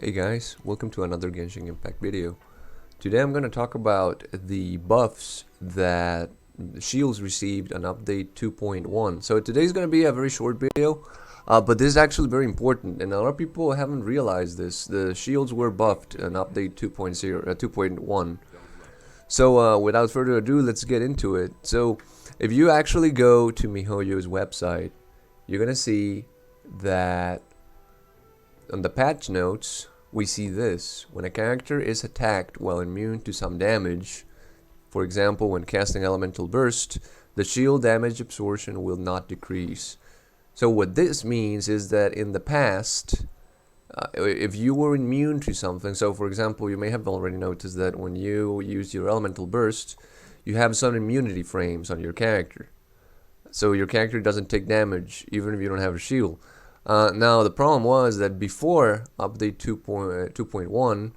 Hey guys, welcome to another Genshin Impact video. Today I'm going to talk about the buffs that the shields received on update 2.1. So today's going to be a very short video, but this is actually very important, and a lot of people haven't realized this. The shields were buffed on update 2.1. So without further ado, let's get into it. So if you actually go to MiHoyo's website, you're going to see that on the patch notes, we see this. When a character is attacked while immune to some damage, for example, when casting Elemental Burst, the shield damage absorption will not decrease. So what this means is that in the past, if you were immune to something, so for example, you may have already noticed that when you use your Elemental Burst, you have some immunity frames on your character. So your character doesn't take damage even if you don't have a shield. Now the problem was that before update 2.1,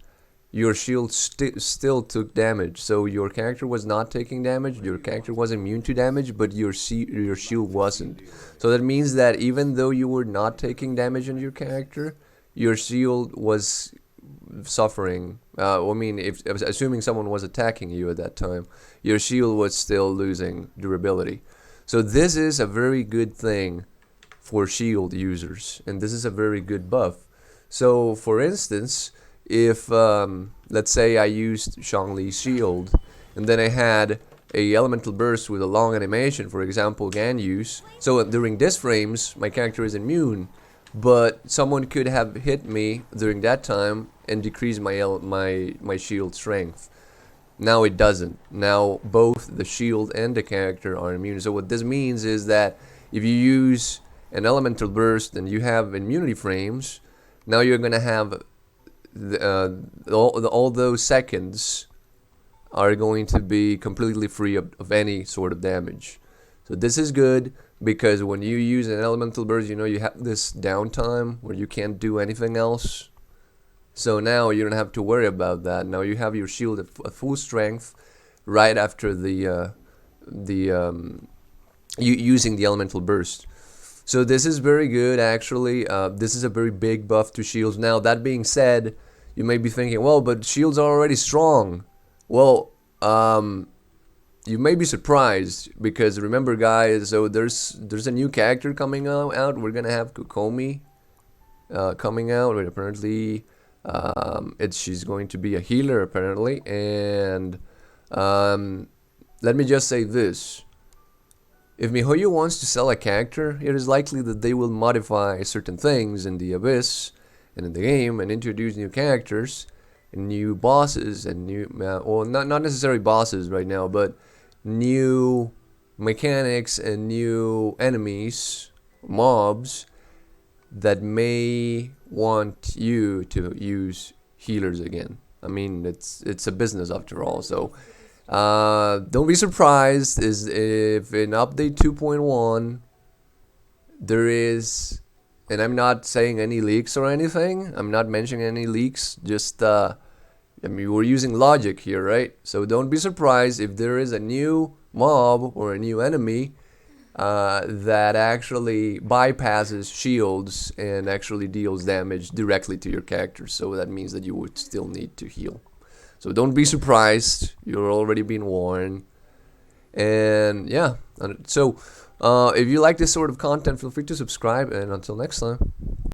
your shield still took damage. So your character was not taking damage, your character was immune to damage, but your shield wasn't. So that means that even though you were not taking damage on your character, your shield was suffering. I mean, if assuming someone was attacking you at that time, your shield was still losing durability. So this is a very good thing for shield users, and this is a very good buff. So for instance, if let's say I used Shangli's shield and then I had a elemental burst with a long animation, for example Gan use, so during this frames my character is immune, but someone could have hit me during that time and decrease my shield strength. Now it doesn't. Now both the shield and the character are immune. So what this means is that if you use an elemental burst and you have immunity frames, now you're gonna have all those seconds are going to be completely free of any sort of damage. So this is good because when you use an elemental burst, you know you have this downtime where you can't do anything else. So now you don't have to worry about that. Now you have your shield at full strength right after using the elemental burst. So this is very good, actually. This is a very big buff to shields. Now, that being said, you may be thinking, well, but shields are already strong. Well, you may be surprised because remember, guys, so there's a new character coming out. We're gonna have Kokomi coming out. But apparently, she's going to be a healer apparently. And let me just say this. If MiHoyo wants to sell a character, it is likely that they will modify certain things in the Abyss and in the game and introduce new characters and new bosses and new, well, not necessarily bosses right now, but new mechanics and new enemies, mobs that may want you to use healers again. I mean, it's a business after all, so don't be surprised if in update 2.1 there is, and I'm not saying any leaks or anything, I'm not mentioning any leaks, just I mean, we're using logic here, right? So don't be surprised if there is a new mob or a new enemy that actually bypasses shields and actually deals damage directly to your character. So that means that you would still need to heal. So don't be surprised, you're already being warned. And yeah, so if you like this sort of content, feel free to subscribe, and until next time.